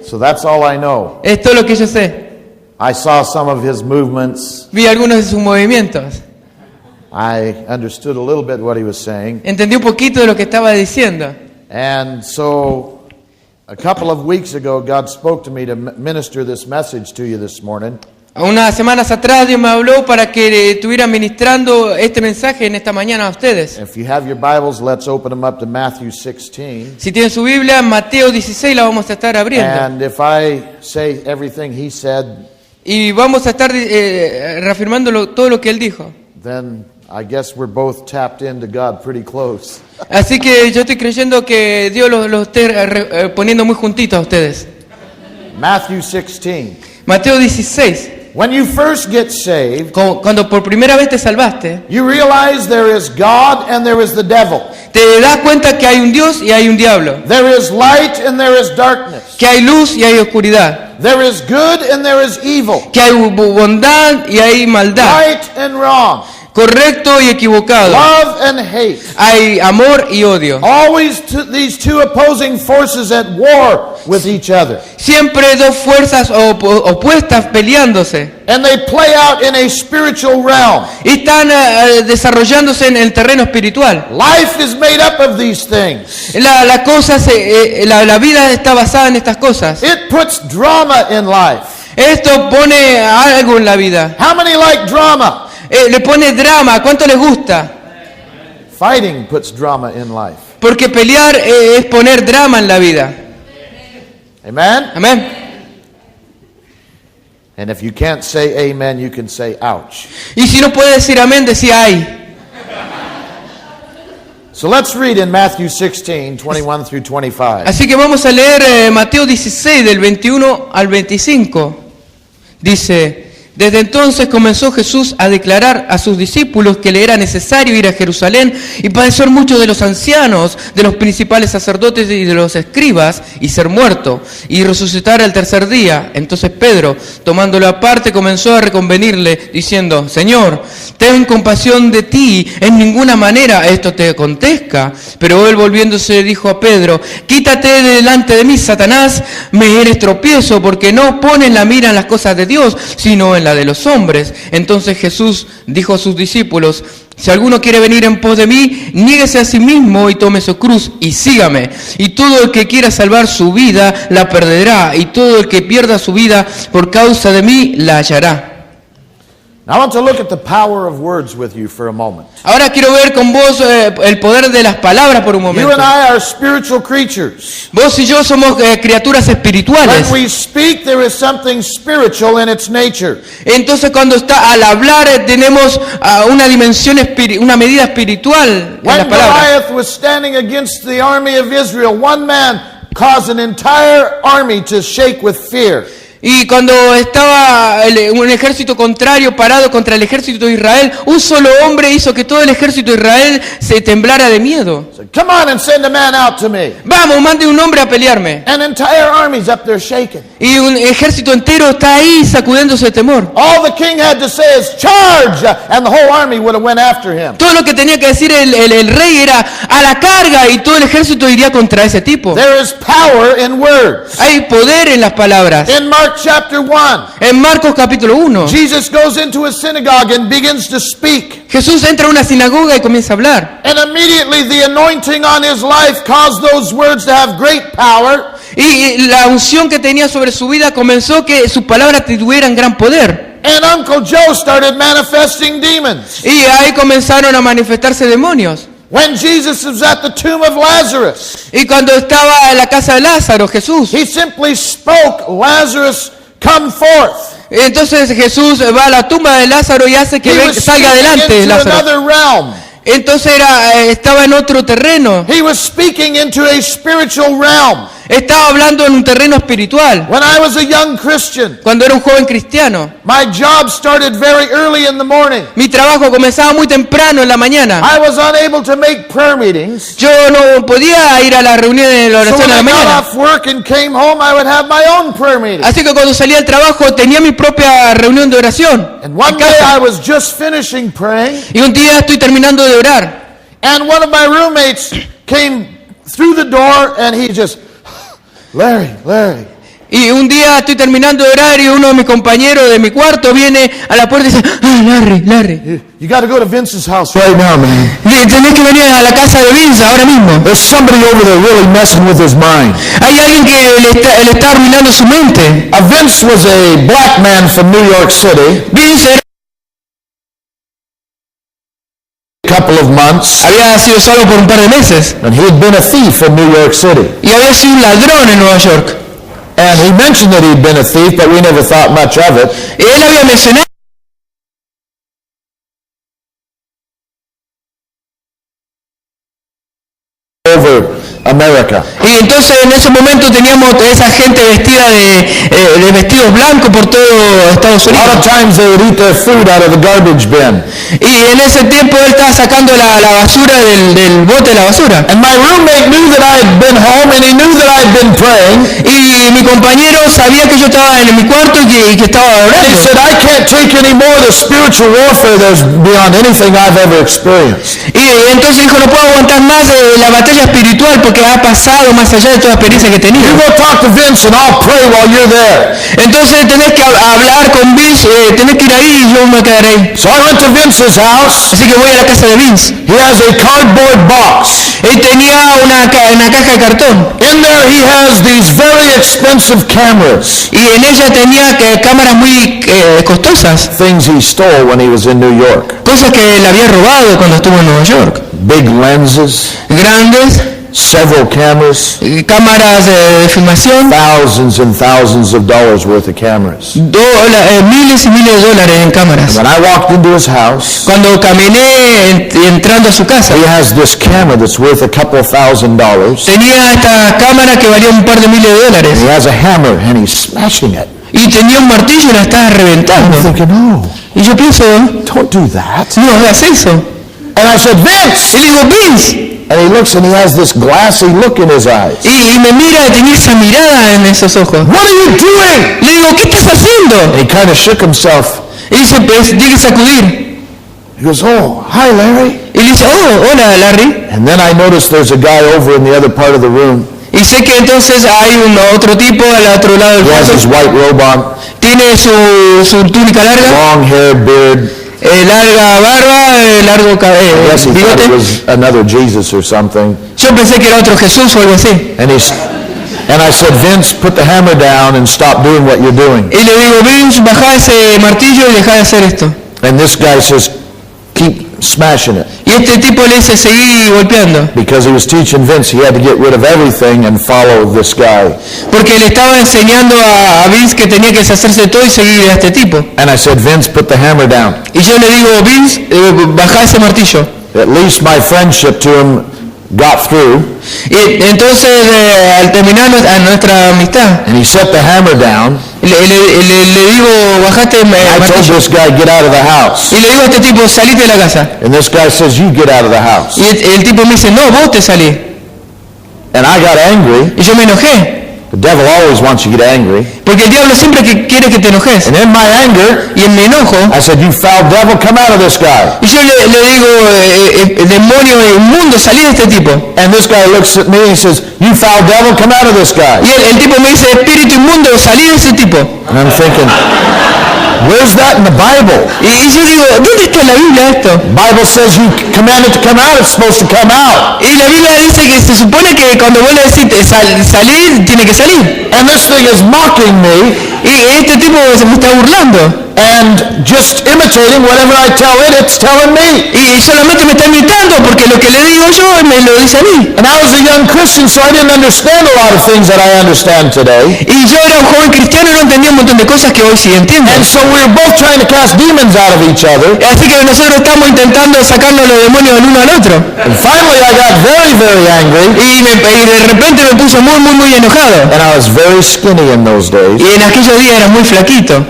So that's all I know. Es todo lo que yo sé. I saw some of his movements. Vi algunos de sus movimientos. I understood a little bit what he was saying. Entendí un poquito de lo que estaba diciendo. And so a couple of weeks ago, God spoke to me to minister this message to you this morning. Unas semanas atrás Dios me habló para que estuviera ministrando este mensaje en esta mañana a ustedes. If you have your Bibles, let's open them up to Matthew 16. Si tienen su Biblia, en Mateo 16 la vamos a estar abriendo. And if I say everything he said, Y vamos a estar reafirmando todo lo que él dijo. then I guess we're both tapped into God pretty close. Así que yo estoy creyendo que Dios los esté poniendo muy juntitos a ustedes. Matthew 16. Mateo 16. When you first get saved, Cuando por primera vez te salvaste, you realize there is God and there is the devil. te das cuenta que hay un Dios y hay un diablo. There is light and there is darkness. Que hay luz y hay oscuridad. There is good and there is evil. Que hay bondad y hay maldad. Right and wrong. Correcto y equivocado. Love and hate. Hay amor y odio. Always these two opposing forces at war with each other. Siempre dos fuerzas opuestas peleándose. And they play out in a spiritual realm. Y están desarrollándose en el terreno espiritual. Life is made up of these things. La vida está basada en estas cosas. It puts drama in life. Esto pone algo en la vida. How many like drama? Le pone drama. ¿Cuánto les gusta? Fighting puts drama in life. Porque pelear es poner drama en la vida. Amen? Amén. And if you can't say amen, you can say ouch. Y si no puede decir amén, decía ay. So let's read in Matthew 16, 21 through 25. Así que vamos a leer Mateo 16 del 21 al 25. Dice: desde entonces comenzó Jesús a declarar a sus discípulos que le era necesario ir a Jerusalén y padecer mucho de los ancianos, de los principales sacerdotes y de los escribas, y ser muerto, y resucitar al tercer día. Entonces Pedro, tomándolo aparte, comenzó a reconvenirle, diciendo: Señor, ten compasión de ti, en ninguna manera esto te acontezca. Pero él, volviéndose, dijo a Pedro: Quítate de delante de mí, Satanás, me eres tropiezo, porque no pones la mira en las cosas de Dios, sino en la de los hombres. Entonces Jesús dijo a sus discípulos: si alguno quiere venir en pos de mí, niéguese a sí mismo y tome su cruz y sígame. Y todo el que quiera salvar su vida la perderá, y todo el que pierda su vida por causa de mí la hallará. Now I want to look at the power of words with you for a moment. Ahora quiero ver con vos el poder de las palabras por un You momento. and I are spiritual creatures. Vos y yo somos criaturas espirituales. When we speak, there is something spiritual in its nature. Entonces cuando al hablar tenemos una dimensión, una medida espiritual en las When palabras. Goliath was standing against the army of Israel, one man caused an entire army to shake with fear. Y cuando estaba un ejército contrario parado contra el ejército de Israel, un solo hombre hizo que todo el ejército de Israel se temblara de miedo. So, come on and send a man out to me. Vamos, mande un hombre a pelearme. An entire army's up there shaking. Y un ejército entero está ahí sacudiéndose de temor. All the king had to say is charge, and the whole army would have went after him. Todo lo que tenía que decir el rey era a la carga, y todo el ejército iría contra ese tipo. There is power in words. Hay poder en las palabras. In Mark chapter 1, En Marcos capítulo 1, Jesus goes into a synagogue and begins to speak. Jesús entra a una sinagoga y comienza a hablar. And immediately the anointing on his life caused those words to have great power. Y la unción que tenía sobre su vida comenzó que sus palabras tuvieran gran poder. And Uncle Joe started manifesting demons. Y ahí comenzaron a manifestarse demonios. When Jesus was at the tomb of Lazarus, Y cuando estaba en la casa de Lázaro, Jesús, he simply spoke, Lazarus, come forth. entonces Jesús va a la tumba de Lázaro y hace que He was salga adelante speaking into Lázaro. another realm. Entonces estaba en otro terreno. He was speaking into a spiritual realm. Estaba hablando en un terreno espiritual. When I was a young Christian, Cuando era un joven cristiano, my job started very early in the morning. mi trabajo comenzaba muy temprano en la mañana. I was unable to make prayer meetings. Yo no podía ir a las reuniones de la So oración when en la I got mañana. off work and came home, I would have my own prayer meeting. Así que cuando salía del trabajo tenía mi propia reunión de oración. And one en day casa. I was just finishing praying, Y un día estoy terminando de orar. and one of my roommates came through the door, and he just, Larry. Y un día estoy terminando de orar y uno de mis compañeros de mi cuarto viene a la puerta y dice, Larry, You got to go to Vince's house right now, man. tenés que venir a la casa de Vince ahora mismo. There's somebody over there really messing with his mind. Hay alguien que le está arruinando su mente. Vince was a black man from New York City. Vince era Couple of months, había sido salvo por un par de meses and he had been a thief in New York City. y había sido un ladrón en Nueva York. And he mentioned that he'd been a thief, but we never thought much of it. Él había mencionado Over America. y entonces en ese momento teníamos esa gente vestida de vestidos blancos por todo Estados A lot of Unidos. times they would eat their food out of the garbage bin. Y en ese tiempo él estaba sacando la basura del bote de la basura. And my roommate knew that I had been home, and he knew that I had been praying. Y mi compañero sabía que yo estaba en mi cuarto y que estaba And he orando. said, I can't take any more of the spiritual warfare that's beyond anything I've ever experienced. Y entonces dijo, no puedo aguantar más la batalla espiritual porque ha pasado más allá de toda experiencia que tenía. You go talk to Vince and I'll pray while you're there. Entonces tenés que hablar con Vince, tenés que ir ahí y yo me quedaré ahí. So I went to Vince's house. Así que voy a la casa de Vince. He has a cardboard box. Él tenía una caja de cartón In there he has these very expensive cameras. y en ella tenía cámaras muy costosas, Things he stole when he was in New York. cosas que él había robado cuando estuvo en Nueva York. Big lenses, Grandes, several cameras, cámaras de filmación, thousands and thousands of dollars worth of cameras. miles y miles de dólares en cámaras. When I walked into his house, Cuando caminé entrando a su casa, he has this camera that's worth a couple $1,000. tenía esta cámara que valía un par de miles de dólares He has a hammer and he's smashing it. y tenía un martillo y la estaba I'm reventando. thinking, no, Y yo pienso, don't do that. no hagas eso. And I said, Vince! Y le digo, Vince, And he looks and he has this glassy look in his eyes. y me mira, tenía esa mirada en esos ojos. What are you doing? Le digo, ¿qué estás haciendo? And he kind of shook himself. Y dice, pues tiene que sacudir. He goes, oh, hi, Larry. Y le dice, oh, hola, Larry. And then I noticed there's a guy over in the other part of the room. Y sé que entonces hay otro tipo al otro lado del He has his cuarto. white robe on, Tiene su túnica larga, long hair, beard. larga barba, largo I guess he thought it bigote. was another Jesus or something. Yo pensé que era otro Jesús o algo así. And I said, Vince, put the hammer down and stop doing what you're doing. Y le digo, Vince, bajá ese martillo y dejá de hacer esto. And this guy says, keep smashing it. Y este tipo le dice, seguí golpeando. Because he was teaching Vince he had to get rid of everything and follow this guy. Porque le estaba enseñando a Vince que tenía que deshacerse de todo y seguir a este tipo. And I said, Vince, put the hammer down. Y yo le digo, Vince, bajá ese martillo. At least my friendship to him got through. Y entonces, al terminar nuestra amistad, And he set the hammer down. le digo, bajaste el I told martillo. this guy, get out of the house. Y le digo a este tipo, salite de la casa. And this guy says, you get out of the house. Y el tipo me dice, no, vos te salí. And I got angry. Y yo me enojé. The devil always wants you to get angry. Porque el diablo siempre quiere que te enojes. And in my anger, Y en mi enojo, I said, you foul devil, come out of this guy. y yo le digo, demonio inmundo, salí de este tipo. And this guy looks at me and he says, you foul devil, come out of this guy. Y el tipo me dice, espíritu inmundo, salí de ese tipo. And I'm thinking, where's that in the Bible? Y yo digo, ¿dónde está en la Biblia esto? Bible says you command it to come out, it's supposed to come out. Y la Biblia dice que se supone que cuando vos le decís salir, tiene que salir. And this thing is mocking me Y este tipo se me está burlando. and just imitating whatever I tell it, it's telling me. Y solamente me está imitando porque lo que le digo yo me lo dice a mí. And I was a young Christian, so I didn't understand a lot of things that I understand today. Y yo era un joven cristiano y no entendía un montón de cosas que hoy sí entiendo. And so we were both trying to cast demons out of each other. Así que nosotros estamos intentando sacarnos los demonios del uno al otro. And finally I got very, very angry. Y de repente me puse muy enojado. And I was very skinny in those days. Y en aquellos días era muy flaquito.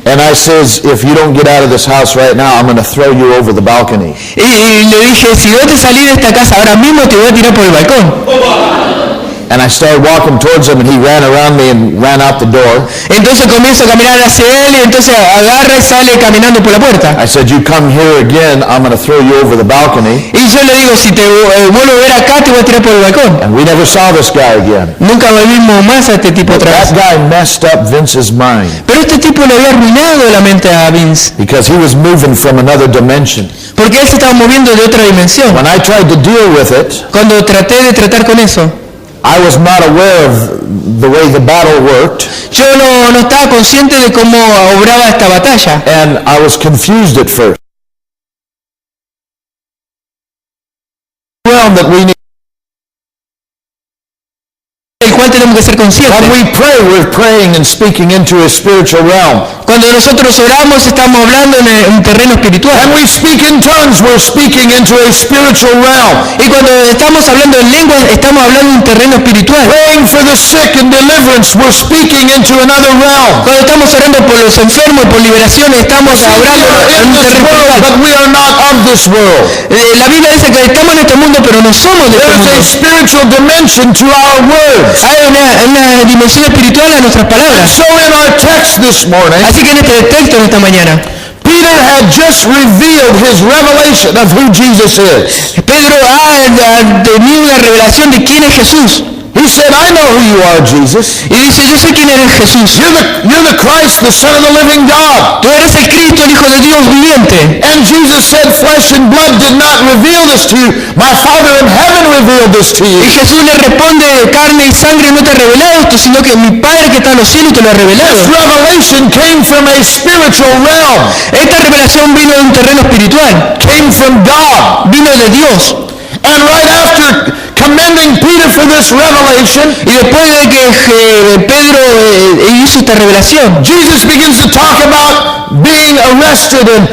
And I says, if you don't get out of this house right now, I'm going to throw you over the balcony. Y le dije, si vos te salís de esta casa ahora mismo te voy a tirar por el balcón. And I started walking towards him, and he ran around me and ran out the door. Entonces comienzo a caminar hacia él y entonces agarra y sale caminando por la puerta. I said, "You come here again, I'm going to throw you over the balcony." Y yo le digo, si te vuelvo a ver acá, te voy a tirar por el balcón. And we never saw this guy again. Nunca volvimos más a este tipo But otra that vez. guy messed up Vince's mind Pero este tipo le había arruinado la mente a Vince, because he was moving from another dimension. porque él se estaba moviendo de otra dimensión. When I tried to deal with it, Cuando traté de tratar con eso, I was not aware of the way the battle worked, yo no estaba consciente de cómo obraba esta batalla. and I was confused at first. Realm that we need. El cual tenemos que ser When conscientes. we pray, we're praying and speaking into a spiritual realm. Cuando nosotros oramos, estamos hablando en un terreno espiritual. When we speak in tongues, we're speaking into a spiritual realm. Y cuando estamos hablando en lenguas, estamos hablando en un terreno espiritual. Praying for the sick and deliverance, we're speaking into another realm. Cuando estamos orando por los enfermos y por liberación, estamos We hablando are en in un this terreno world, espiritual. but we are not of this world. La Biblia dice que estamos en este mundo, pero no somos de este There's a mundo. spiritual dimension to our words. Hay una dimensión espiritual a nuestras palabras. So in our text this morning, Así que en este texto, en esta mañana, Peter had just revealed his revelation of who Jesus is. Pedro ha tenido una revelación de quién es Jesús. He said, "I know who you are, Jesus. Y dice, yo sé quién eres Jesús. You're the Christ, the Son of the living God." Tú eres el Cristo, el Hijo de Dios viviente. And Jesus said, "Flesh and blood did not reveal this to you. My Father in heaven revealed this to Y you." Jesús le responde, carne y sangre no te ha revelado esto, sino que mi Padre que está en los cielos te lo ha revelado. This revelation came from a spiritual realm, Esta revelación vino de un terreno espiritual, came from God. vino de Dios. And right after commending Peter for this revelation, Y después de que Pedro hizo esta revelación, Jesus begins to talk about being arrested and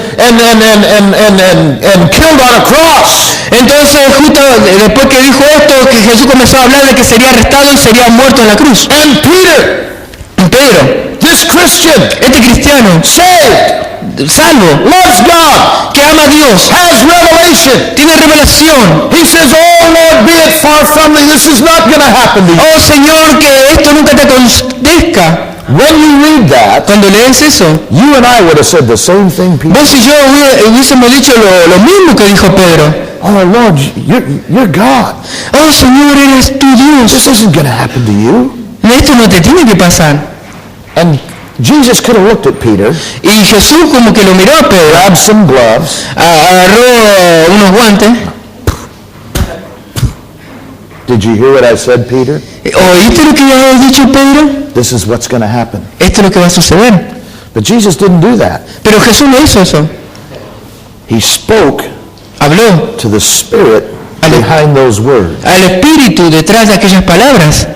killed on a cross. entonces justo después que dijo esto, que Jesús comenzó a hablar de que sería arrestado y sería muerto en la cruz. And Peter, Pedro, this Christian, este cristiano, saved, salvo, loves God, que ama a Dios, has revelation. tiene revelación. He says, "Oh Lord, be it far from me. This is not going to happen to you." Oh Señor, que esto nunca te acontezca. When you read that, Cuando lees eso, you and I would have said the same thing, Peter. vos y yo hubiésemos dicho lo mismo que dijo Pedro. "Oh Lord, you're God. Oh Señor, eres tu Dios. This isn't going to happen to you." Esto no te tiene que pasar. And Jesus could have looked at Peter, Y Jesús como que lo miró a Pedro, grabbed some gloves. agarró unos guantes. Did you hear what I said, Peter? ¿Oíste lo que había dicho Pedro? This is what's going to happen. Esto es lo que va a suceder. But Jesus didn't do that. Pero Jesús no hizo eso. He spoke Habló to the Spirit behind those words. al Espíritu detrás de aquellas palabras.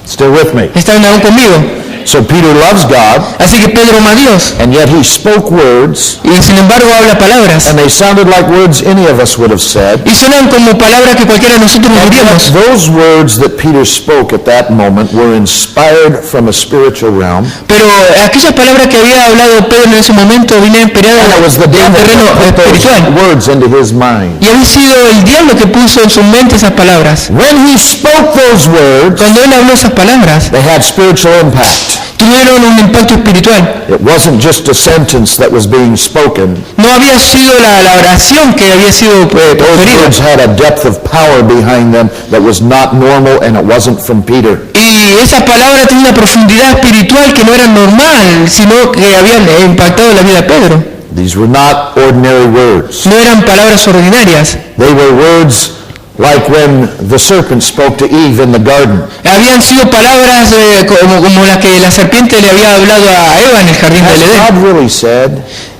Still with me? ¿Están aún conmigo? So Peter loves God, Así que Pedro ama a Dios. and yet he spoke words, Y sin embargo habla palabras. and they sounded like words any of us would have said. Y suenan como palabras que cualquiera de nosotros And diríamos. yet those words that Peter spoke at that moment were inspired from a spiritual realm. Pero aquellas palabras que había hablado Pedro en ese momento venían inspiradas And it was the de un devil terreno that put espiritual. those words into his mind. Y había sido el diablo que puso en su mente esas palabras. When he spoke those words, Cuando él habló esas palabras, they had spiritual impact. tuvieron un impacto espiritual. It wasn't just a sentence that was being spoken. No había sido la oración que había sido Those proferida. words had a depth of power behind them that was not normal, and it wasn't from Peter. Y esas palabras tenían una profundidad espiritual que no era normal, sino que habían impactado la vida de Pedro. These were not ordinary words. No eran palabras ordinarias. They were words like when the serpent spoke to Eve in the garden. Habían sido palabras como las que la serpiente le había hablado a Eva en el jardín Has del Edén. God really said?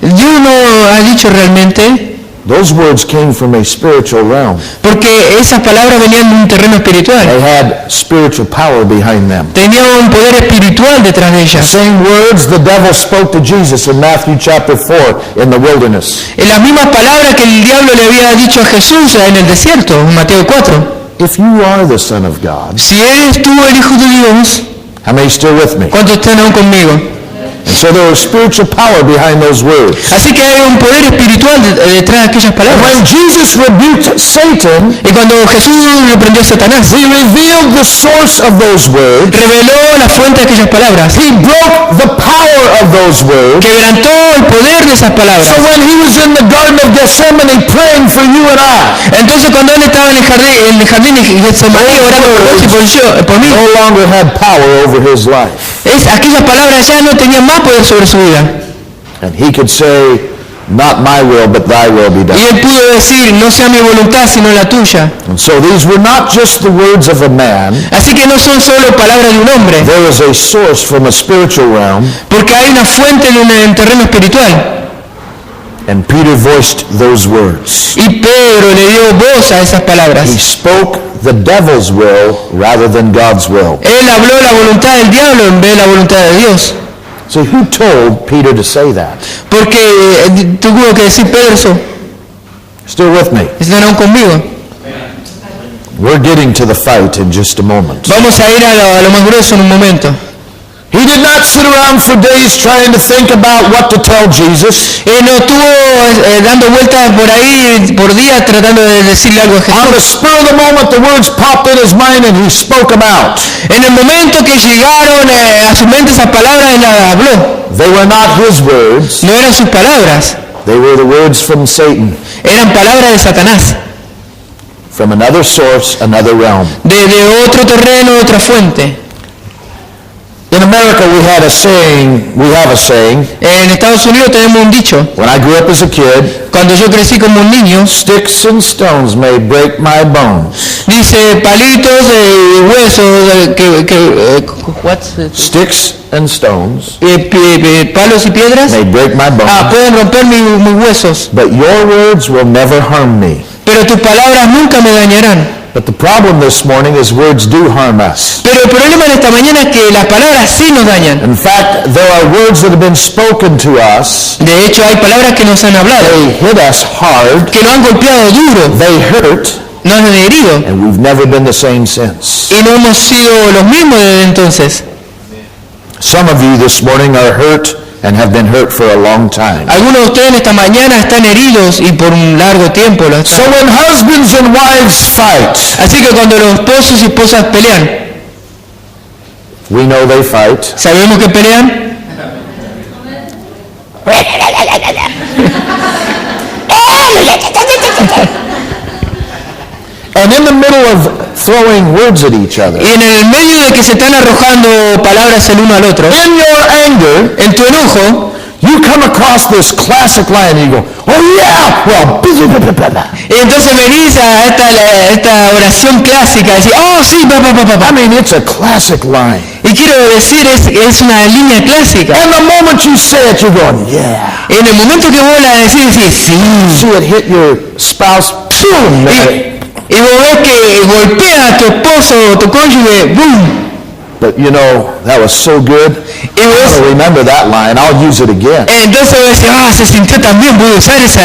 Dios no ha dicho realmente, Those words came from a spiritual realm. porque esas palabras venían de un terreno espiritual. They had spiritual power behind them. Tenían un poder espiritual detrás de The ellas. same words the devil spoke to Jesus in Matthew chapter 4 in the wilderness. En las mismas palabras que el diablo le había dicho a Jesús en el desierto, en Mateo 4. If you are the Son of God, Si eres tú el Hijo de Dios, how many still with me? ¿cuántos están aún conmigo? And so there was spiritual power behind those words. Así que hay un poder espiritual detrás de aquellas palabras. When Jesus rebuked Satan, Y cuando Jesús reprendió a Satanás, he revealed the source of those words. reveló la fuente de aquellas palabras, He broke the power of those words. quebrantó el poder de esas palabras. So when he was in the Garden of Gethsemane praying for you and I, Entonces cuando él estaba en el jardín de Getsemaní orando por vos y por mí, no longer had power over his life. aquellas palabras ya no tenían más poder sobre su vida. And he could say, not my will, but thy will be Y done. él pudo decir, no sea mi voluntad sino la tuya. And so these were not just the words of a man. Así que no son solo palabras de un hombre, There is a source from a spiritual realm, porque hay una fuente en un terreno espiritual. and Peter voiced those words. Y Pedro le dio voz a esas He palabras. spoke the devil's will rather than God's will. Él habló la voluntad del diablo en vez de la voluntad de Dios. So who told Peter to say that? Porque tuvo que decir Pedro eso. Still with me? ¿Están aún conmigo? We're getting to the fight in just a moment. Vamos a ir a lo más grueso en un momento. He did not sit around for days trying to think about what to tell Jesus. No estuvo dando vueltas por ahí por días tratando de decirle algo a On the Jesús. spur of the moment, the words popped in his mind and he spoke them out. En el momento que llegaron a su mente esas palabras, él las habló. They were not his words. No eran sus palabras, They were the words from Satan, eran palabras de Satanás, from another source, another realm. de otro terreno, otra fuente. In America, we have a saying, En Estados Unidos tenemos un dicho. when I grew up as a kid, Cuando yo crecí como un niño, sticks and stones may break my bones. dice palitos y huesos, Sticks and stones palos y piedras, may break my bones, pueden romper mis huesos, but your words will never harm me. pero tus palabras nunca me dañarán. But the problem this morning is words do harm us. Pero el problema en esta mañana es que las palabras sí nos dañan. In fact, there are words that have been spoken to us. De hecho, hay palabras que nos han hablado, They hit us hard. que nos han golpeado duro, They hurt. nos han herido, And we've never been the same since. y no hemos sido los mismos desde entonces. Some of you this morning are hurt and have been hurt for a long time. Algunos de ustedes en esta mañana están heridos y por un largo tiempo lo So están. when husbands and wives fight, Así que cuando los esposos y esposas pelean, we know they fight. ¿sabemos que pelean? And in the middle of throwing words at each other, Y en el medio de que se están arrojando palabras el uno al otro, in your anger, en tu enojo, you come across this classic line and you go, oh yeah, well, y entonces venís a esta oración clásica, decir, oh sí, I mean, it's a classic line. Y quiero decir, es una línea clásica. And the moment you say it, you're going, yeah. En el momento que vos la decís, sí. See it hit your spouse, boom, Y vos ves que golpea a tu esposo o tu cónyuge, ¡boom! But you know, that was so good. Y I vos, don't remember that line. I'll use it again. entonces vos decís, se sintió tan bien, voy a usar esa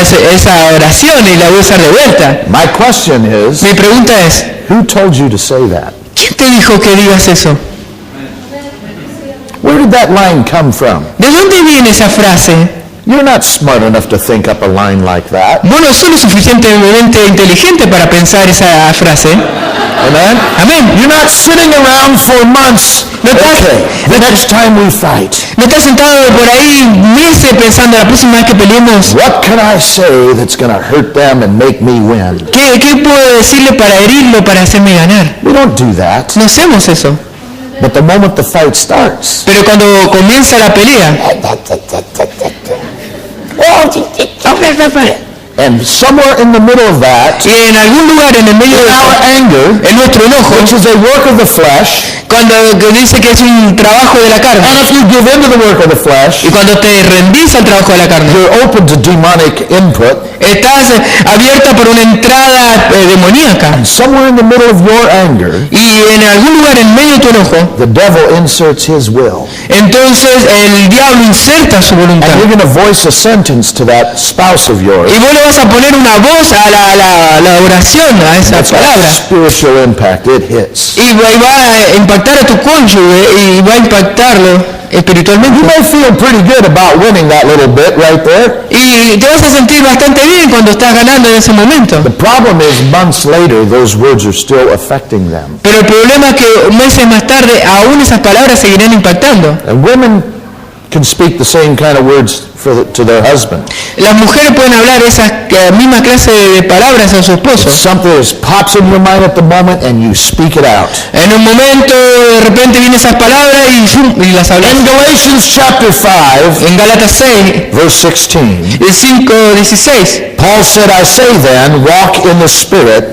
oración y la voy a usar de vuelta. My question is, Mi pregunta es, who told you to say that? ¿quién te dijo que digas eso? Where did that line come from? ¿De dónde viene esa frase? You're not smart enough to think up a line like that. Vos no sos lo suficientemente inteligente para pensar esa frase. Amen? Amén. You're not sitting around for months. No estás, Okay, the next time we fight, no estás sentado por ahí meses pensando la próxima vez que peleemos. what can I say that's going to hurt them and make me win? ¿Qué puedo decirle para herirlo, para hacerme ganar? We don't do that. No hacemos eso. But the moment the fight starts, Pero cuando comienza la pelea, and somewhere in the middle of that, y en algún lugar en el medio de our anger, en nuestro enojo, which is a work of the flesh, cuando que dice que es un trabajo de la carne, and if you give in to the work of the flesh, y cuando te rendís al trabajo de la carne, you're open to demonic input. estás abierta por una entrada demoníaca. And somewhere in the middle of your anger, Y en algún lugar en medio de tu enojo, the devil inserts his will. entonces el diablo inserta su voluntad. And you're going to voice a sentence to that spouse of yours. Y vos le vas a poner una voz a la oración, a esa That's got palabra. spiritual impact. It hits. Y va a impactar a tu cónyuge y va a impactarlo. espiritualmente. You may feel pretty good about winning that little bit right there. Y te vas a sentir bastante bien cuando estás ganando en ese momento. The problem is months later, those words are still affecting them. Pero el problema es que meses más tarde aún esas palabras seguirán impactando. And women can speak the same kind of words to their husband. Las mujeres pueden hablar esa misma clase de palabras a su esposo. Something just pops in your mind at the moment and you speak it out. En un momento de repente vienen esas palabras y las hablas. In Galatians chapter 5, En Gálatas 6, verse 16, el 5:16, Paul said, I say then, walk in the Spirit,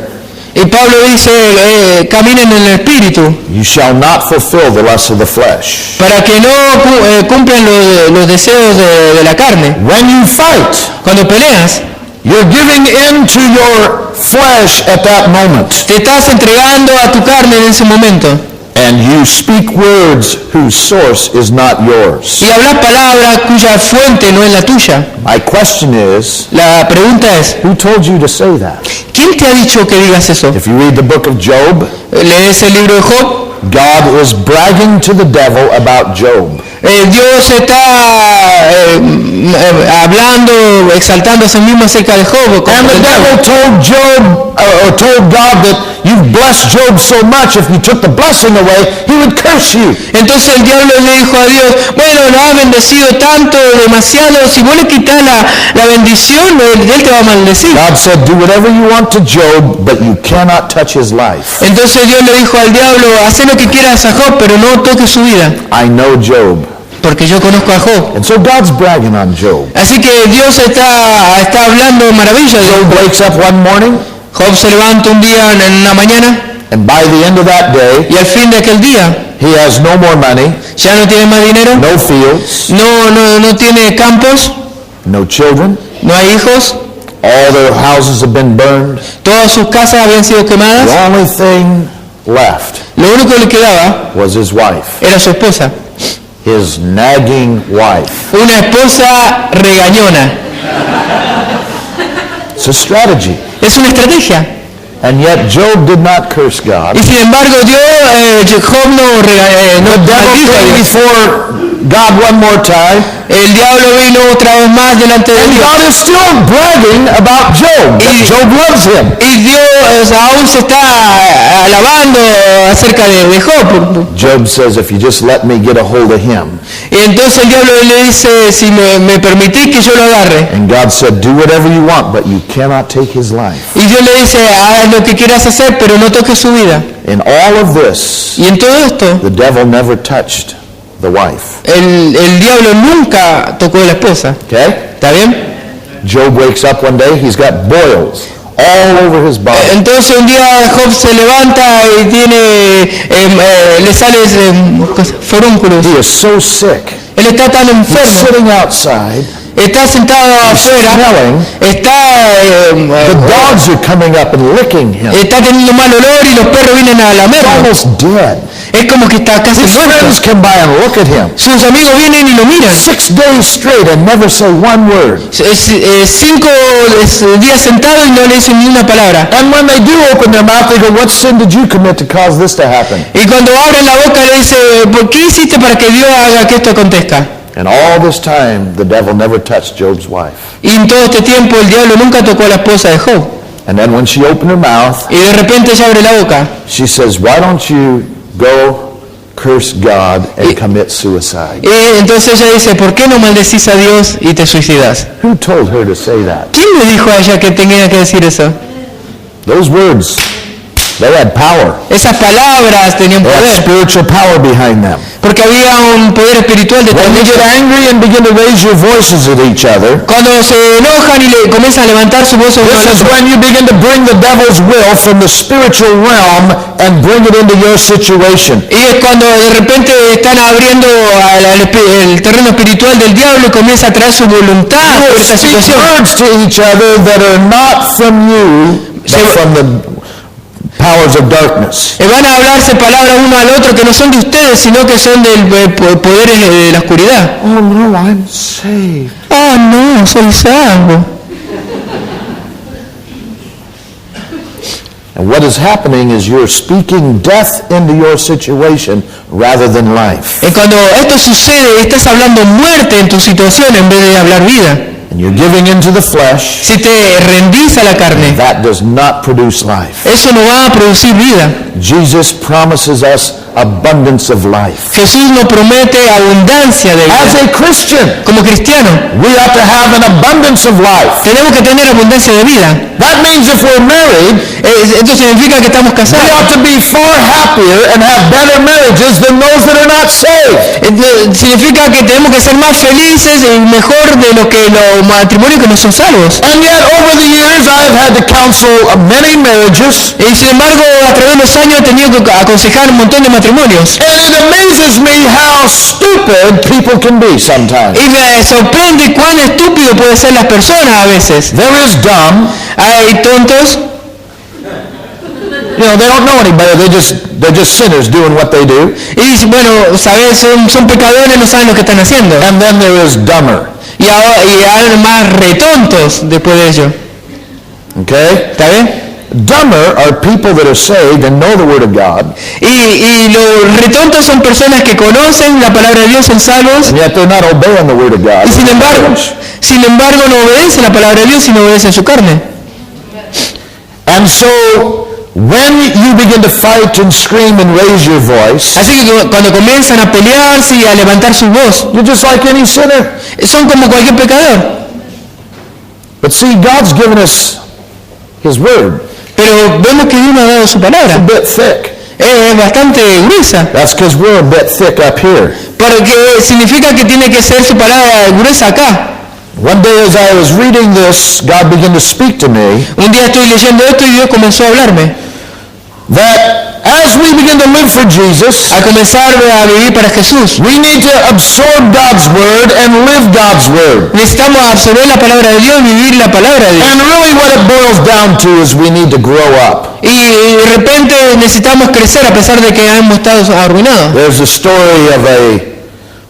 y Pablo dice, caminen en el Espíritu, you shall not fulfill the lust of the flesh. para que no cumplan los deseos de la carne. When you fight, Cuando peleas, you're giving in to your flesh at that moment. te estás entregando a tu carne en ese momento. And you speak words whose source is not yours. Y hablas palabras cuya fuente no es la tuya. My question is, La pregunta es, who told you to say that? ¿quién te ha dicho que digas eso? If you read the book of Job, ¿Lees el libro de Job? God is bragging to the devil about Job. Dios está hablando, exaltando a sí mismo acerca de Job. And the devil told Job, or told God that you've blessed Job so much, if you took the blessing away, he would curse you. Entonces el diablo le dijo a Dios, bueno, lo has bendecido tanto, demasiado, si vos le quitas la bendición, él te va a maldecir. God said, do whatever you want to Job, but you cannot touch his life. Entonces Dios le dijo al diablo, haz lo que quieras a Job, pero no toques su vida, I know Job. porque yo conozco a Job. And so God's bragging on Job. Así que Dios está hablando maravillas de Job Job. wakes up one morning, Job se levanta un día en una mañana and by the end of that day, y al fin de aquel día he has no more money, ya no tiene más dinero, no fields, no tiene campos, no children. no hay hijos, All their houses have been burned. todas sus casas habían sido quemadas. The only thing left Lo único que le quedaba was his wife, era su esposa, his nagging wife. una esposa regañona. It's a strategy. Es una estrategia. And yet Job did not curse God. Y sin embargo Job no The devil maldijo a came Dios. before God one more time, El diablo vino otra vez más delante de and Dios. God is still bragging about Job. That Job loves him. Y Dios aún se está alabando acerca de Job. Job says, if you just let me get a hold of him. Y entonces el diablo le dice, si me permitís que yo lo agarre. And God said, do whatever you want, but you cannot take his life. Y Dios le dice, haz lo que quieras hacer, pero no toques su vida. In all of this, Y en todo esto, the devil never touched the wife. el diablo nunca tocó a la esposa. Okay? ¿Está bien? Job wakes up one day, he's got boils all over his body. Entonces un día Job se levanta y le sale forúnculos. He is so sick. Él está tan He's enfermo, sitting outside. está sentado afuera, smelling. está, The dogs are coming up and licking him. está teniendo mal olor y los perros vienen a He's lamerlo. almost dead. Es como que está casi His muerto. friends come by and look at him. Sus amigos vienen y lo miran. 6 days straight and never say one word. 5 días sentado y no le dicen ni una palabra. And when they do open their mouth, they go, what sin did you commit to cause this to happen? Y cuando abren la boca le dice, ¿por qué hiciste para que Dios haga que esto acontezca? And all this time, the devil never touched Job's wife. Y en todo este tiempo el diablo nunca tocó a la esposa de Job. And then when she opened her mouth, Y de repente ella abre la boca she says, why don't you go curse God and commit suicide? y entonces ella dice, ¿por qué no maldecís a Dios y te suicidas? Who told her to say that? ¿Quién le dijo a ella que tenía que decir eso? Those words, they had power. Esas palabras tenían They had poder, spiritual power behind them. porque había un poder espiritual detrás When de you get ellos. angry and begin to raise your voices at each other, Cuando se enojan y le comienzan a levantar su voz uno this al is otro. when you begin to bring the devil's will from the spiritual realm and bring it into your situation. Y es cuando de repente están abriendo el terreno espiritual del diablo y comienza a traer su voluntad You por will esa speak situación. words to each other that are not from you, but from the powers of darkness. Van a hablarse palabras uno al otro que no son de ustedes, sino que son del poderes de la oscuridad. Oh no, I'm saved. Ah, no, soy salvo. And what is happening is you're speaking death into your situation rather than life. Y cuando esto sucede, estás hablando muerte en tu situación en vez de hablar vida. And you're giving into the flesh. Si te rendís a la carne, That does not produce life. eso no va a producir vida. Jesus promises us abundance of life. Jesús nos promete abundancia de As vida. a Christian, Como cristiano, we ought to have an abundance of life. tenemos que tener abundancia de vida. That means if we're married, Esto significa que estamos we casados. ought to be far happier and have better marriages than those that are not saved. Significa que tenemos que ser más felices y mejor de lo que los matrimonios que no son salvos. And yet, over the years, I've had to counsel many marriages, Y sin embargo, a través de los años he tenido que aconsejar un montón de matrimonios. and it amazes me how stupid people can be sometimes. Y me sorprende cuán estúpido pueden ser las personas a veces. There is dumb. Hay tontos, You know, they don't know any better. They're just sinners doing what they do. y dicen, bueno, sabes, son pecadores, no saben lo que están haciendo. And then there is dumber. Y hay más retontos después de ello. Okay? ¿Está bien? Dumber are people that are saved and know the Word of God, Y los retontos son personas que conocen la palabra de Dios, son salvos, and yet they're not obeying the Word of God. y sin embargo no obedecen la palabra de Dios, sino obedecen su carne. And so, when you begin to fight and scream and raise your voice, Así que cuando comienzan a pelearse y a levantar su voz, you're just like any sinner. son como cualquier pecador. But see, God's given us His Word. Pero vemos que Dios nos ha dado su It's a palabra. bit thick. Es bastante gruesa. That's because we're a bit thick up here. Porque significa que tiene que ser su palabra gruesa acá. One day as I was reading this, God began to speak to me Un día estoy leyendo esto y Dios comenzó a hablarme. that as we begin to live for Jesus, A comenzar a vivir para Jesús. we need to absorb God's Word and live God's Word. Necesitamos absorber la palabra de Dios y vivir la palabra de Dios. And really what it boils down to is we need to grow up. Y de repente necesitamos crecer a pesar de que hemos estado arruinados. There's a story of a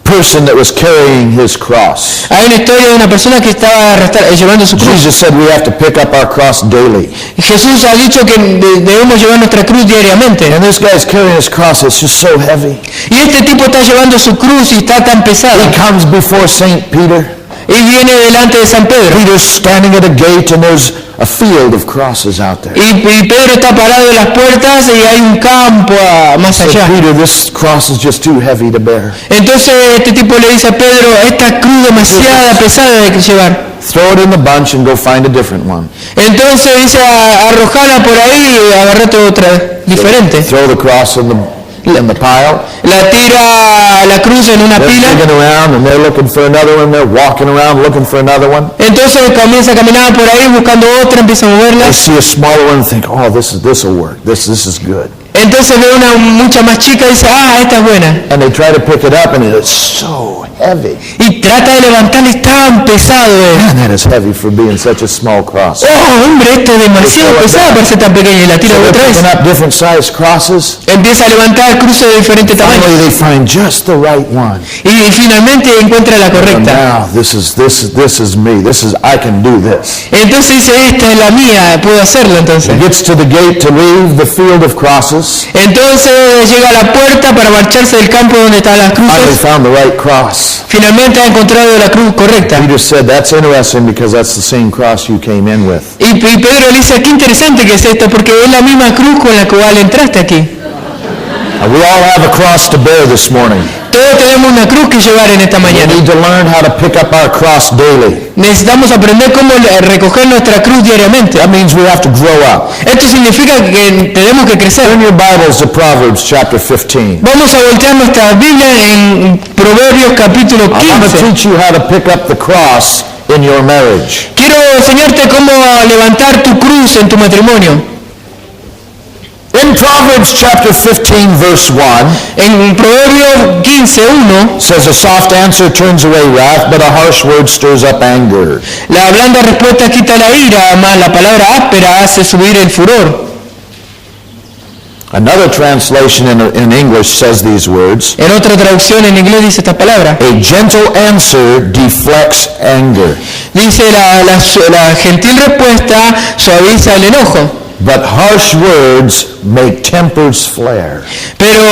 person that was carrying his cross. Hay una historia de una persona que estaba llevando su cruz. Jesus said we have to pick up our cross daily. Y Jesús ha dicho que debemos llevar nuestra cruz diariamente. And this guy's carrying his cross, it's just so heavy. Y este tipo está llevando su cruz y está tan pesado. He comes before St. Peter. Y viene delante de San Pedro. Peter's standing at a gate and there's a field of crosses out there. Y Pedro está parado en las puertas y hay un campo más Said, allá. Peter, this cross is just too heavy to bear. Entonces este tipo le dice a Pedro, esta cruz demasiada pesada de que llevar. Throw it in the bunch and go find a different one. Entonces dice, arrojala por ahí y agarrate otra diferente. Throw the cross in the pile. La tira la cruz en una They're pila. digging around and they're looking for another one. They're walking around looking for another one. Entonces comienza a caminar por ahí buscando otra, empieza a moverla. They see a smaller one and think, oh, this will work. This is good. Entonces ve una mucha más chica y dice, esta es buena. And they try to pick it up and it's so heavy. Y trata de levantarla, es tan pesado. Man, that is heavy for being such a small cross. Oh, hombre, esto es demasiado pesado para ser tan pequeño. Y la tira So they're otra vez. picking up different size crosses. Empieza a levantar cruces de diferente Finally, tamaño. they find just the right one. Y finalmente encuentra la And correcta. now, this is me. I can do this. Entonces dice, esta es la mía, puedo hacerlo entonces. He gets to the gate to leave the field of crosses. Entonces llega a la puerta para marcharse del campo donde están las Finally cruces. found the right cross. Finalmente ha encontrado la cruz correcta. Peter said, that's interesting because that's the same cross you came in with. Y Pedro le dice, qué interesante que es esto, porque es la misma cruz con la cual entraste aquí. And we all have a cross to bear this morning. Todos tenemos una cruz que llevar en esta We mañana. need to learn how to pick up our cross daily. Necesitamos aprender cómo recoger nuestra cruz diariamente. That means we have to grow up. Esto significa que tenemos que crecer. Turn your Bibles to Proverbs chapter 15. Vamos a voltear nuestra Biblia en Proverbios capítulo I'm going to 15. teach you how to pick up the cross in your marriage. Quiero enseñarte cómo levantar tu cruz en tu matrimonio. In Proverbs chapter 15 verse 1, En Proverbios 15:1, says a soft answer turns away wrath, but a harsh word stirs up anger. la blanda respuesta quita la ira, mas la palabra áspera hace subir el furor. Another translation in English says these words, En otra traducción en inglés dice esta palabra. a gentle answer deflects anger. Dice la gentil respuesta suaviza el enojo. But harsh words make tempers flare. Pero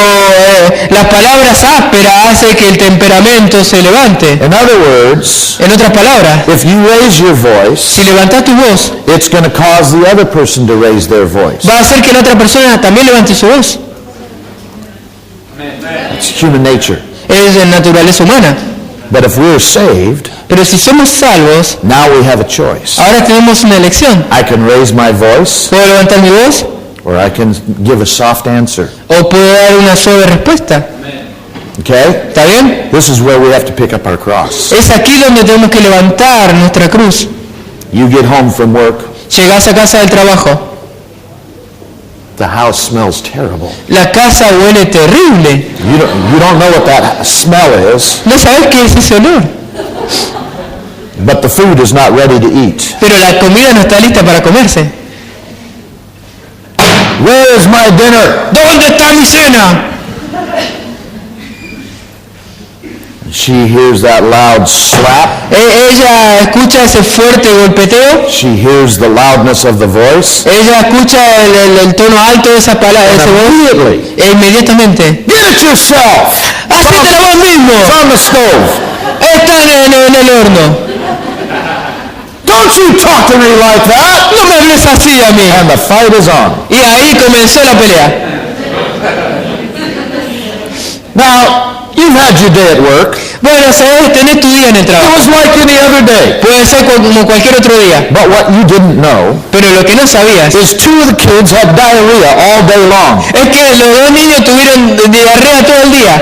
las palabras ásperas hacen que el temperamento se levante. In other words, En otras palabras, if you raise your voice, si levantas tu voz, it's going to cause the other person to raise their voice. va a hacer que la otra persona también levante su voz. It's human nature. Es de naturaleza humana. But if we're saved, Pero si somos salvos, now we have a choice. ahora tenemos una elección. I can raise my voice, Puedo levantar mi voz or I can give a soft answer. o puedo dar una suave respuesta. Okay? ¿Está bien? This is where we have to pick up our cross. Es aquí donde tenemos que levantar nuestra cruz. You get home from work, Llegás a casa del trabajo. the house smells terrible. La casa huele terrible. You don't know what that smell is, No sabes qué es ese olor. but the food is not ready to eat. Pero la comida no está lista para comerse. Where is my dinner? ¿Dónde está mi cena? She hears that loud slap. Ella escucha ese fuerte golpeteo. She hears the loudness of the voice. Ella escucha el tono alto de esa palabra, de esa voz. Immediately, E inmediatamente. get it yourself. ¡Hacételo vos mismo! It's on the stove. Está en el horno. Don't you talk to me like that. No me hables así a mí. And the fight is on. Y ahí comenzó la pelea. Now, you've had your day at work. Bueno, sabes, tenés tu día en el It trabajo. was like any other day. Puede ser como cualquier otro día. But what you didn't know Pero lo que no sabías is two of the kids had diarrhea all day long. es que los dos niños tuvieron diarrea todo el día.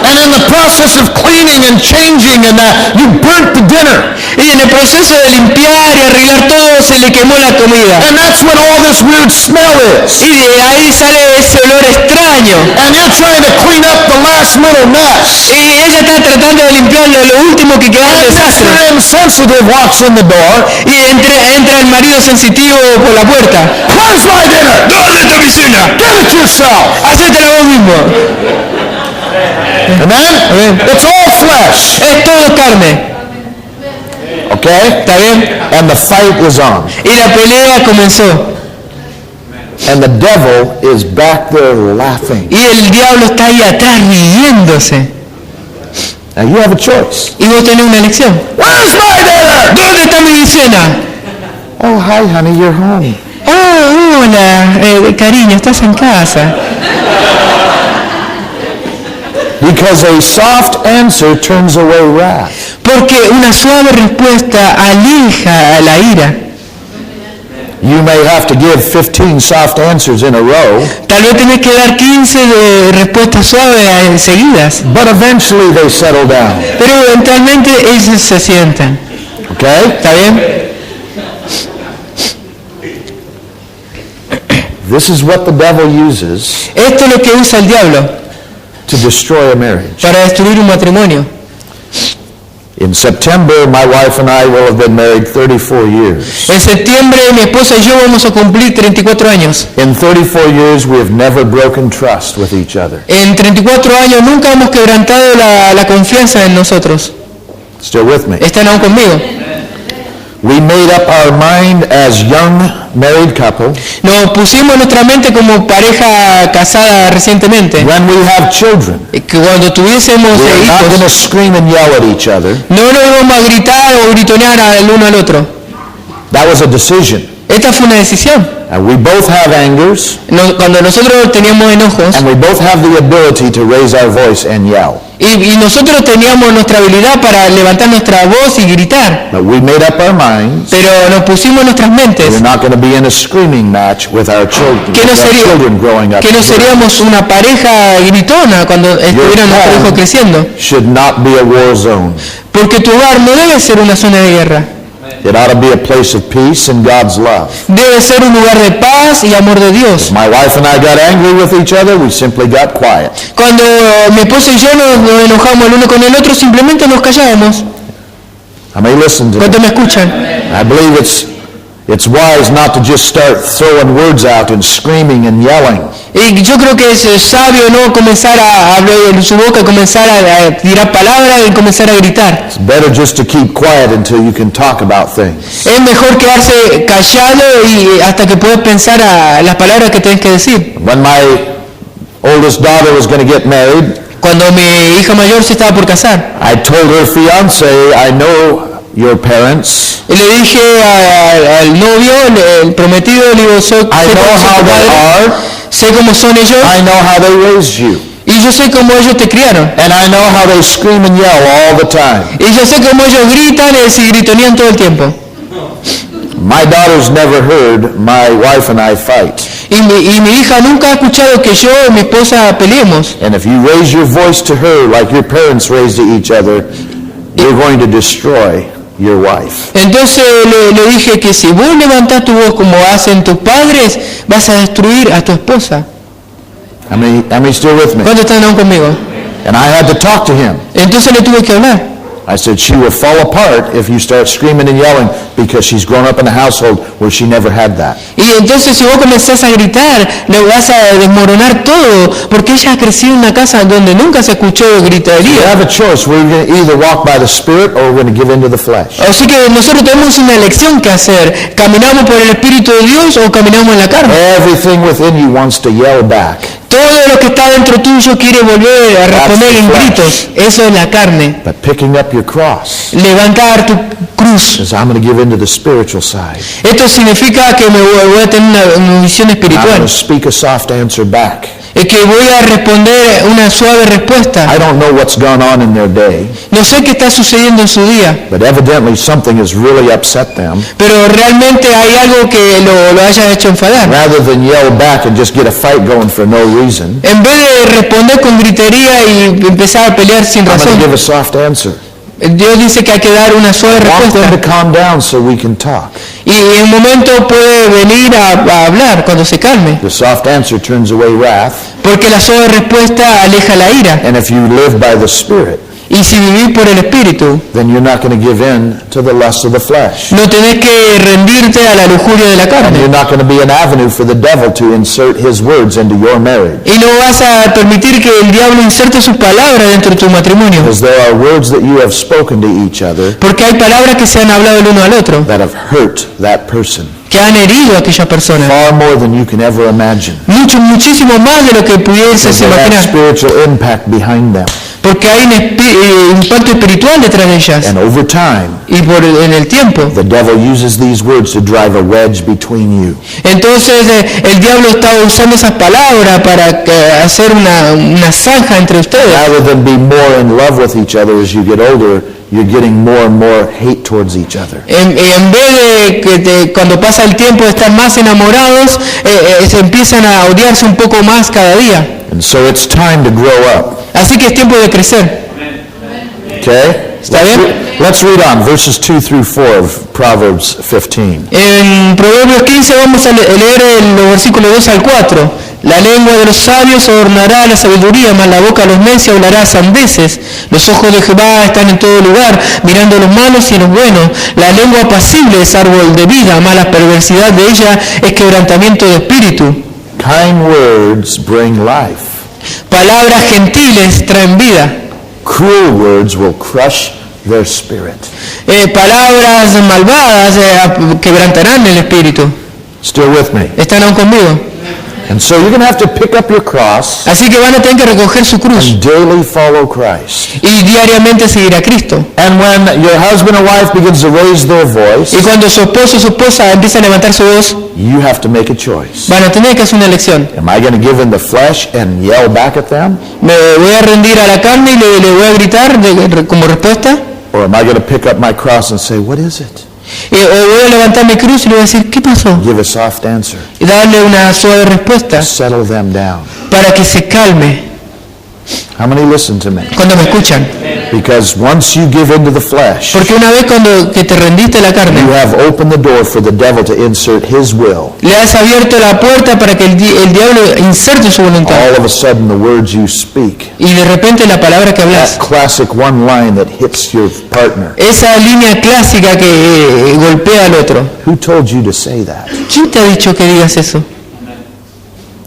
And in the process of cleaning and changing and that, you burnt the dinner. Y en el proceso de limpiar y arreglar todo se le quemó la comida. And that's when all this weird smell is. Y de ahí sale ese olor extraño. And you're trying to clean up the last little mess. Y ella está tratando de limpiar lo último que quedó del And desastre. Mr. Insensitive walks in the door. Y entra el marido sensitivo por la puerta. Where's my dinner? ¿Dónde está mi cena? Get it yourself. Hacétela vos mismo. Amen? It's all flesh. Es todo carne. Okay? ¿Está bien? And the fight is on. Y la pelea comenzó. And the devil is back there laughing. Y el diablo está ahí atrás riéndose. Now you have a choice. Y vos tenés una elección. Where's my dinner? ¿Dónde está mi cena? Oh, hi, honey, you're home. Oh, hola, cariño, estás en casa. Because a soft answer turns away wrath. Porque una suave respuesta aleja a la ira. You may have to give 15 soft answers in a row, Tal vez tenés que dar 15 de respuestas suaves seguidas. but eventually they settle down. Pero eventualmente ellos se sientan. Okay? ¿Está bien? This is what the devil uses Esto es lo que usa el diablo to destroy a marriage. para destruir un matrimonio. In September, my wife and I will have been married 34 years. En septiembre mi esposa y yo vamos a cumplir 34 años. In 34 years, we have never broken trust with each other. En 34 años nunca hemos quebrantado la confianza en nosotros. Still with me? ¿Están aún conmigo? We made up our mind as young married couple. Nos pusimos nuestra mente como pareja casada recientemente. When we have children, Que cuando tuviésemos we're not going to hijos, scream and yell at each other. no nos íbamos a gritar o gritonear al uno al otro. That was a decision. Esta fue una decisión. And we both have angers, Cuando nosotros teníamos enojos and we both have the ability to raise our voice and yell. y nosotros teníamos nuestra habilidad para levantar nuestra voz y gritar, But we made up our minds. pero nos pusimos en nuestras mentes We're not going to be in a screaming match with our children, que no, with our children growing up. que no seríamos una pareja gritona cuando estuviera nuestro hijo creciendo. Should not be a war zone. Porque tu hogar no debe ser una zona de guerra. It ought to be a place of peace and God's love. Debe ser un lugar de paz y amor de Dios. My wife and I got angry with each other, we simply got quiet. Cuando mi esposa y yo nos enojamos el uno con el otro, simplemente nos callábamos. I may listen to ¿Cuántos me escuchan? I believe it's It's wise not to just start throwing words out and screaming and yelling. Y yo creo que es sabio no comenzar a hablar en su boca, comenzar a tirar palabras y comenzar a gritar. It's better just to keep quiet until you can talk about things. Es mejor quedarse callado y hasta que puedas pensar a las palabras que tienes que decir. When my oldest daughter was going to get married, Cuando mi hija mayor se estaba por casar, I told her fiance, I know your parents. y le dije al novio, el prometido, le digo, sé I know cómo son how tus they padres, are. sé cómo son ellos, I know how they raised you. y yo sé cómo ellos te criaron. And I know how they scream and yell all the time. Y yo sé cómo ellos gritan y gritonean todo el tiempo. My daughter's never heard my wife and I fight. Y mi hija nunca ha escuchado que yo y mi esposa peleemos. And if you raise your voice to her like your parents raised to each other, you're going to destroy your wife. Entonces le dije que si vos levantás tu voz como hacen tus padres, vas a destruir a tu esposa. How many still with me? ¿Cuántos están aún conmigo? And I had to talk to him. Entonces le tuve que hablar. I said, she will fall apart if you start screaming and yelling because she's grown up in a household where she never had that. Y entonces si vos comenzás a gritar, le vas a desmoronar todo, porque ella ha crecido en una casa donde nunca se escuchó You gritería. have a choice. We're going to either walk by the Spirit or we're going to give into the flesh. Así que nosotros tenemos una elección que hacer. ¿Caminamos por el Espíritu de Dios o caminamos en la carne? Everything within you wants to yell back. Todo lo que está dentro tuyo quiere volver a responder en gritos. Eso es la carne. But picking up your cross Levantar tu cruz. says, I'm going to give into the spiritual side. Esto significa que me voy a tener una visión I'm going espiritual. to speak a soft answer back. Es que voy a responder una suave respuesta. I don't know what's gone on in their day, No sé qué está sucediendo en su día, but evidently something has really upset them. pero realmente hay algo que lo haya hecho enfadar. Rather than yell back and just get a fight going for no reason, En vez de responder con gritería y empezar a pelear sin I'm going to razón, give a soft answer. Dios dice que hay que dar una suave Want them to respuesta. calm down so we can talk. Y en un momento puede venir a hablar cuando se calme, The soft answer turns away wrath, porque la suave respuesta aleja la ira. and if you live by the Spirit, Y si vivís por el Espíritu, then you're not going to give in to the lust of the flesh. no tenés que rendirte a la lujuria de la And you're carne. not going to be an avenue for the devil to insert his words into your marriage. Y no vas a permitir que el diablo inserte sus palabras dentro de tu matrimonio. Because there are words that you have spoken to each other Porque hay palabras que se han hablado el uno al otro, that have hurt that person que han herido a aquella persona. far more than you can ever imagine. Muchísimo más de lo que pudieses Because they have imaginar. spiritual impact behind them. Porque hay un impacto espiritual detrás de ellas. And over time, Y en el tiempo. the devil uses these words to drive a wedge between you. Entonces el diablo está usando esas palabras para hacer una zanja entre ustedes. Rather than be more in love with each other as you get older, you're getting more and more hate towards each other. En vez de que cuando pasa el tiempo de estar más enamorados, se empiezan a odiarse un poco más cada día. And so it's time to grow up. Así que es tiempo de crecer. Okay? ¿Está bien? Let's read on, verses 2 through 4 of Proverbs 15. En Proverbios 15 vamos a leer los versículos 2 al 4. La lengua de los sabios adornará la sabiduría, mas la boca de los necios hablará sandeces. Los ojos de Jehová están en todo lugar, mirando a los malos y a los buenos. La lengua apacible es árbol de vida, mas la perversidad de ella es quebrantamiento de espíritu. Kind words bring life. Palabras gentiles traen vida. Cruel words will crush their spirit. Palabras malvadas quebrantarán el espíritu. Still with me? ¿Están aún conmigo? And so you're going to have to pick up your cross Así que van a tener que recoger su cruz and daily follow Christ. y diariamente seguir a Cristo. And when your husband or wife begins to raise their voice, Y cuando su esposo o su esposa empiezan a levantar su voz, you have to make a choice. van a tener que hacer una elección. Am I going to give in the flesh and yell back at them? ¿Me voy a rendir a la carne y le voy a gritar como respuesta? Or am I going to pick up my cross and say, what is it? ¿O voy a levantar mi cruz y le voy a decir, ¿qué pasó? Give a soft answer. Y darle una suave respuesta Settle them down. para que se calme. How many listen to me? Cuando me escuchan. Because once you give into the flesh, Porque una vez que te rendiste a la you carne, have opened the door for the devil to insert his will. le has abierto la puerta para que el diablo inserte su voluntad. All of a sudden, the words you speak, Y de repente la palabra que hablas, that classic one line that hits your partner. esa línea clásica que golpea al otro. Who told you to say that? ¿Quién te ha dicho que digas eso?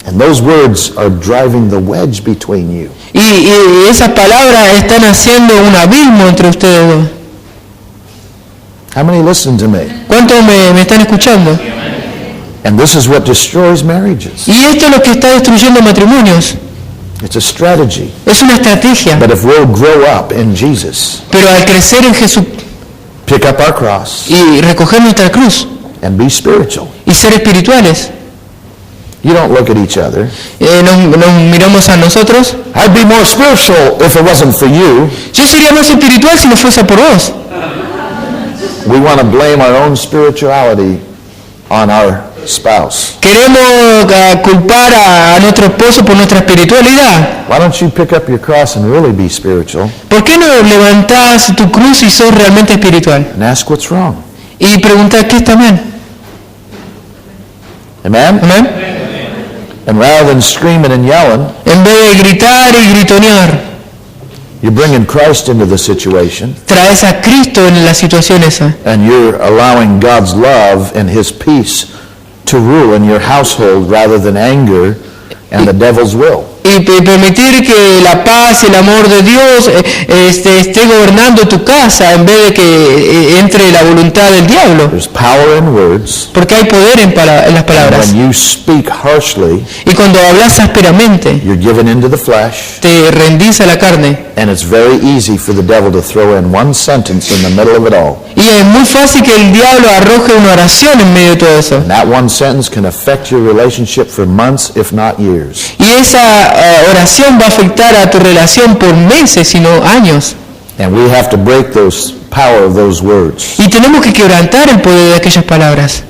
And those words are driving the wedge between you. Y esas palabras están haciendo un abismo entre ustedes dos. How many listen to me? ¿Cuántos me están escuchando? And this is what destroys marriages. Y esto es lo que está destruyendo matrimonios. It's a strategy. Es una estrategia. But if we'll grow up in Jesus, Pero al crecer en Jesús pick up our cross, y recoger nuestra cruz and be spiritual. y ser espirituales, You don't look at each other. nos miramos a nosotros. I'd be more spiritual if it wasn't for you. Yo sería más espiritual si no fuese por vos. We want to blame our own spirituality on our spouse. Queremos culpar a nuestro esposo por nuestra espiritualidad. Why don't you pick up your cross and really be spiritual ¿Por qué no levantás tu cruz y sos realmente espiritual? and ask what's wrong? Y preguntás qué está mal. Amen? ¿Amén? And rather than screaming and yelling, En vez de gritar y gritonear, you're bringing Christ into the situation, traes a Cristo en la situación esa. and you're allowing God's love and His peace to rule in your household rather than anger and the devil's will. Y permitir que la paz y el amor de Dios esté gobernando tu casa en vez de que entre la voluntad del diablo. There's power in words, Porque hay poder en las and palabras. when you speak harshly, Y cuando hablas ásperamente, you're given into the flesh, te rendís a la carne. and it's very easy for the devil to throw in one sentence in the middle of it all. Y es muy fácil que el diablo arroje una oración en medio de todo eso. And that one sentence can affect your relationship for months, if not years. Y esa oración va a afectar a tu relación por meses, sino años. And we have to break those power of those words. Y tenemos que quebrantar el poder de aquellas palabras.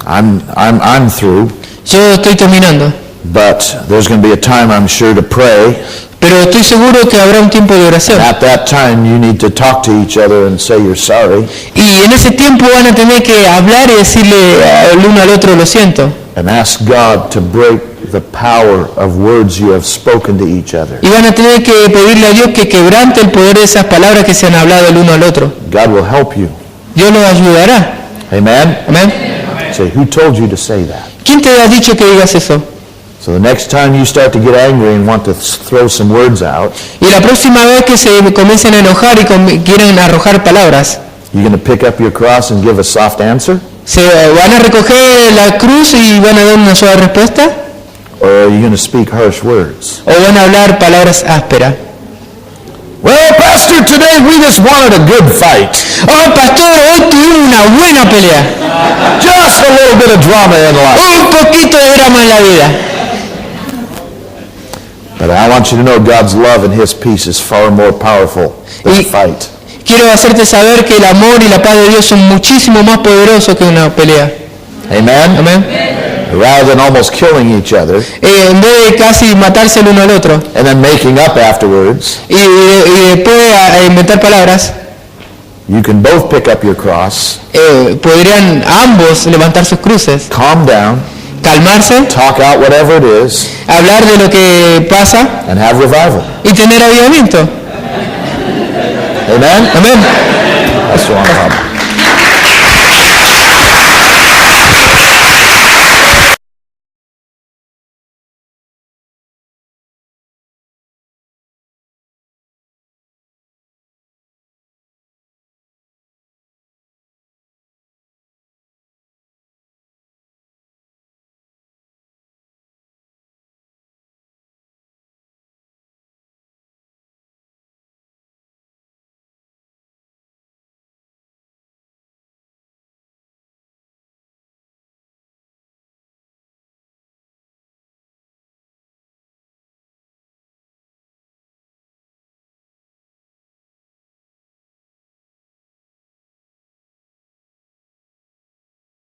I'm through, Yo estoy terminando. but there's going to be a time, I'm sure, to pray. Pero estoy seguro que habrá un tiempo de oración. At that time, you need to talk to each other and say you're sorry, Y en ese tiempo van a tener que hablar y decirle el uno al otro, lo siento. and ask God to break the power of words you have spoken to each other. Y van a tener que pedirle a Dios que quebrante el poder de esas palabras que se han hablado el uno al otro. God will help you. Dios los ayudará. Amen? Amén. Say, who told you to say that? ¿Quién te ha dicho que digas eso? So the next time you start to get angry and want to throw some words out, Y la próxima vez que se comiencen a enojar y quieran arrojar palabras, you're going to pick up your cross and give a soft answer? ¿se van a recoger la cruz y van a dar una suave respuesta? Or are you going to speak harsh words? ¿O van a hablar palabras ásperas? Well, Pastor, today we just wanted a good fight. Oh, pastor, hoy tuvimos una buena pelea. Just a little bit of drama in life. Un poquito de drama en la vida. But I want you to know God's love and His peace is far more powerful than a Y- fight. Quiero hacerte saber que el amor y la paz de Dios son muchísimo más poderosos que una pelea. Amen? Amén. Rather than almost killing each other En vez de casi matarse el uno al otro and then making up afterwards, y después inventar palabras, you can both pick up your cross, podrían ambos levantar sus cruces, calm down, calmarse, talk out whatever it is, hablar de lo que pasa and have revival. y tener avivamiento. Amen? Amén. That's what I'm talking about.